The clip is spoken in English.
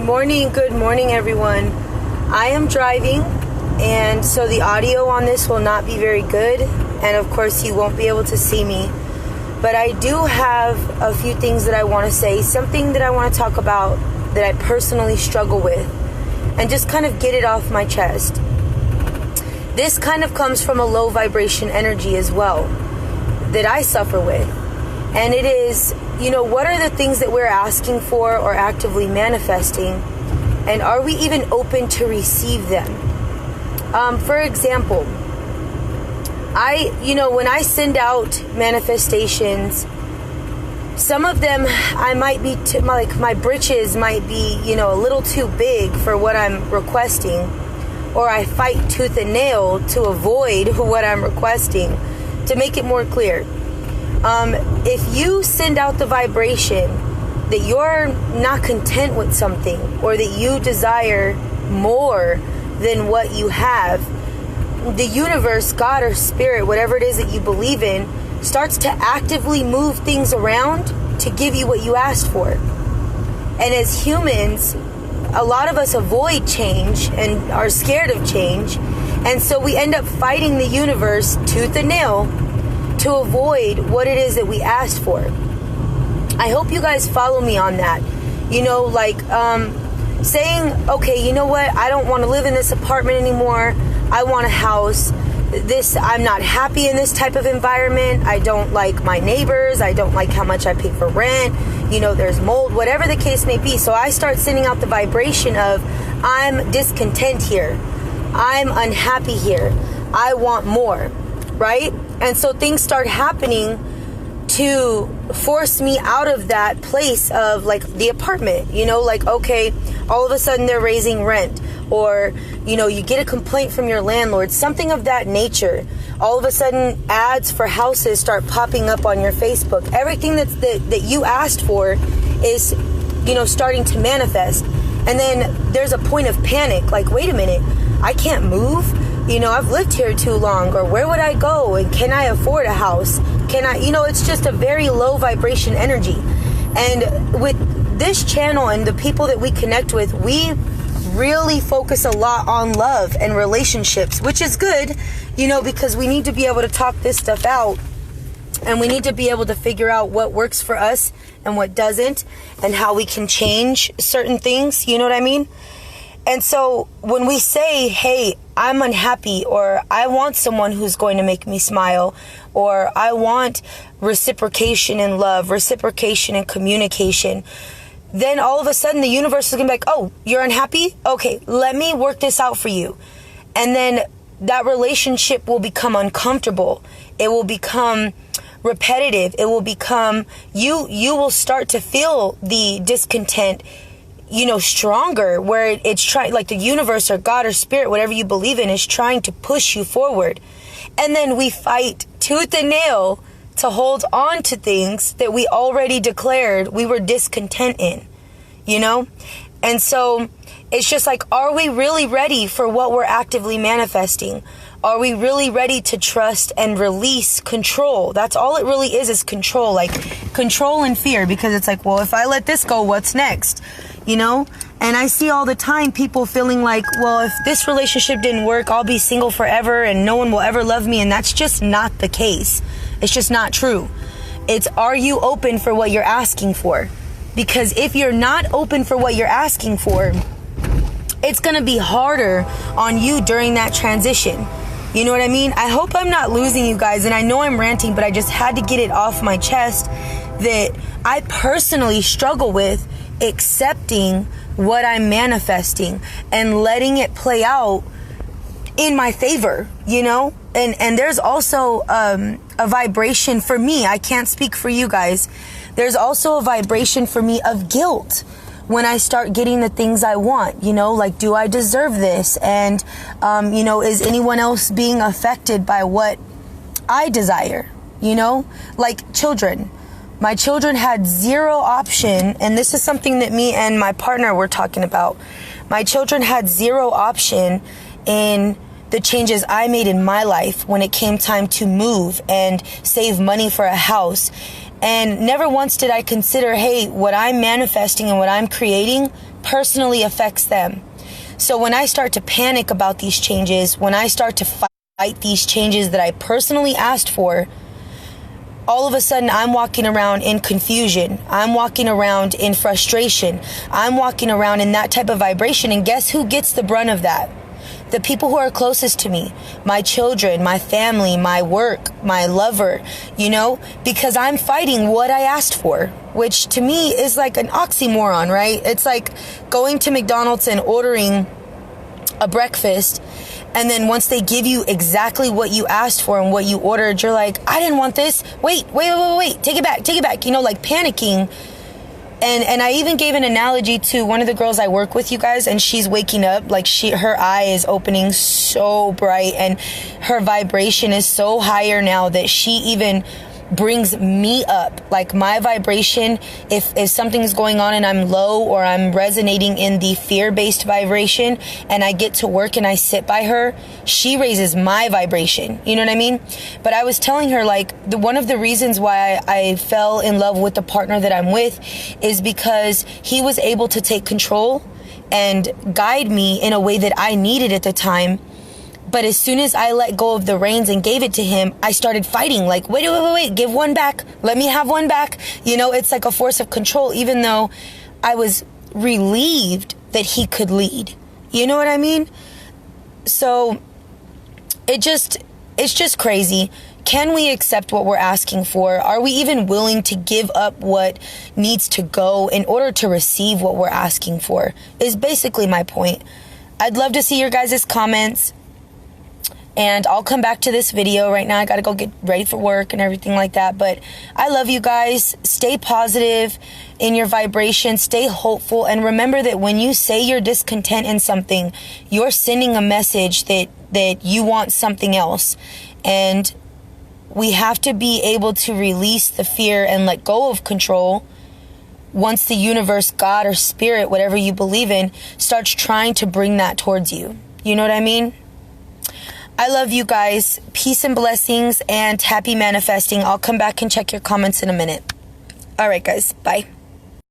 Good morning, everyone. I am driving, and so the audio on this will not be very good, and of course you won't be able to see me. But I do have a few things that I want to say, something that I want to talk about that I personally struggle with, and just kind of get it off my chest. This kind of comes from a low vibration energy as well that I suffer with. And it is, what are the things that we're asking for or actively manifesting? And are we even open to receive them? For example, when I send out manifestations, some of them I might be, my britches might be, a little too big for what I'm requesting. Or I fight tooth and nail to avoid what I'm requesting. To make it more clear, if you send out the vibration that you're not content with something, or that you desire more than what you have, the universe, God or spirit, whatever it is that you believe in, starts to actively move things around to give you what you asked for. And as humans, a lot of us avoid change and are scared of change. And so we end up fighting the universe tooth and nail to avoid what it is that we asked for. I hope you guys follow me on that. Saying, okay, you know what? I don't want to live in this apartment anymore. I want a house. I'm not happy in this type of environment. I don't like my neighbors. I don't like how much I pay for rent. There's mold, whatever the case may be. So I start sending out the vibration of, I'm discontent here. I'm unhappy here. I want more, right? And so things start happening to force me out of that place of the apartment, okay, all of a sudden they're raising rent, or, you get a complaint from your landlord, something of that nature. All of a sudden ads for houses start popping up on your Facebook. Everything that you asked for is, starting to manifest. And then there's a point of panic, wait a minute, I can't move. I've lived here too long, or where would I go? And can I afford a house? It's just a very low vibration energy. And with this channel and the people that we connect with, we really focus a lot on love and relationships, which is good, because we need to be able to talk this stuff out, and we need to be able to figure out what works for us and what doesn't, and how we can change certain things, you know what I mean? And so when we say, hey, I'm unhappy, or I want someone who's going to make me smile, or I want reciprocation in love, reciprocation in communication, then all of a sudden the universe is going to be like, oh, you're unhappy? Okay, let me work this out for you. And then that relationship will become uncomfortable. It will become repetitive. It will become, you will start to feel the discontent stronger, where it's trying, the universe or God or spirit, whatever you believe in, is trying to push you forward. And then we fight tooth and nail to hold on to things that we already declared we were discontent in, And so it's just are we really ready for what we're actively manifesting? Are we really ready to trust and release control? That's all it really is control, control and fear, because it's well, if I let this go, what's next? And I see all the time people feeling well, if this relationship didn't work, I'll be single forever and no one will ever love me. And that's just not the case. It's just not true. It's, are you open for what you're asking for? Because if you're not open for what you're asking for, it's going to be harder on you during that transition. You know what I mean? I hope I'm not losing you guys. And I know I'm ranting, but I just had to get it off my chest that I personally struggle with accepting what I'm manifesting and letting it play out in my favor, and there's also a vibration for me. I can't speak for you guys. There's also a vibration for me of guilt when I start getting the things I want, do I deserve this? And, is anyone else being affected by what I desire? Children. My children had zero option, and this is something that me and my partner were talking about. My children had zero option in the changes I made in my life when it came time to move and save money for a house And never once did I consider, hey, what I'm manifesting and what I'm creating personally affects them. So when I start to panic about these changes, when I start to fight these changes that I personally asked for, all of a sudden I'm walking around in confusion. I'm walking around in frustration. I'm walking around in that type of vibration. And guess who gets the brunt of that? The people who are closest to me, my children, my family, my work, my lover, because I'm fighting what I asked for, which to me is like an oxymoron, right? It's like going to McDonald's and ordering a breakfast, and then once they give you exactly what you asked for and what you ordered, you're like, I didn't want this. Wait, take it back, like panicking. And I even gave an analogy to one of the girls I work with, you guys, and she's waking up, like her eye is opening so bright and her vibration is so higher now that she even brings me up. Like my vibration, if something's going on and I'm low or I'm resonating in the fear-based vibration and I get to work and I sit by her, she raises my vibration. You know what I mean? But I was telling her, like, one of the reasons why I fell in love with the partner that I'm with is because he was able to take control and guide me in a way that I needed at the time. But as soon as I let go of the reins and gave it to him, I started fighting. Like, wait, give one back. Let me have one back. It's like a force of control, even though I was relieved that he could lead. You know what I mean? So it's just crazy. Can we accept what we're asking for? Are we even willing to give up what needs to go in order to receive what we're asking for? Is basically my point. I'd love to see your guys' comments. And I'll come back to this video. Right now I gotta go get ready for work and everything like that. But I love you guys. Stay positive in your vibration. Stay hopeful. And remember that when you say you're discontent in something, you're sending a message that you want something else. And we have to be able to release the fear and let go of control once the universe, God, or spirit, whatever you believe in, starts trying to bring that towards you. You know what I mean? I love you guys. Peace and blessings and happy manifesting. I'll come back and check your comments in a minute. All right, guys. Bye.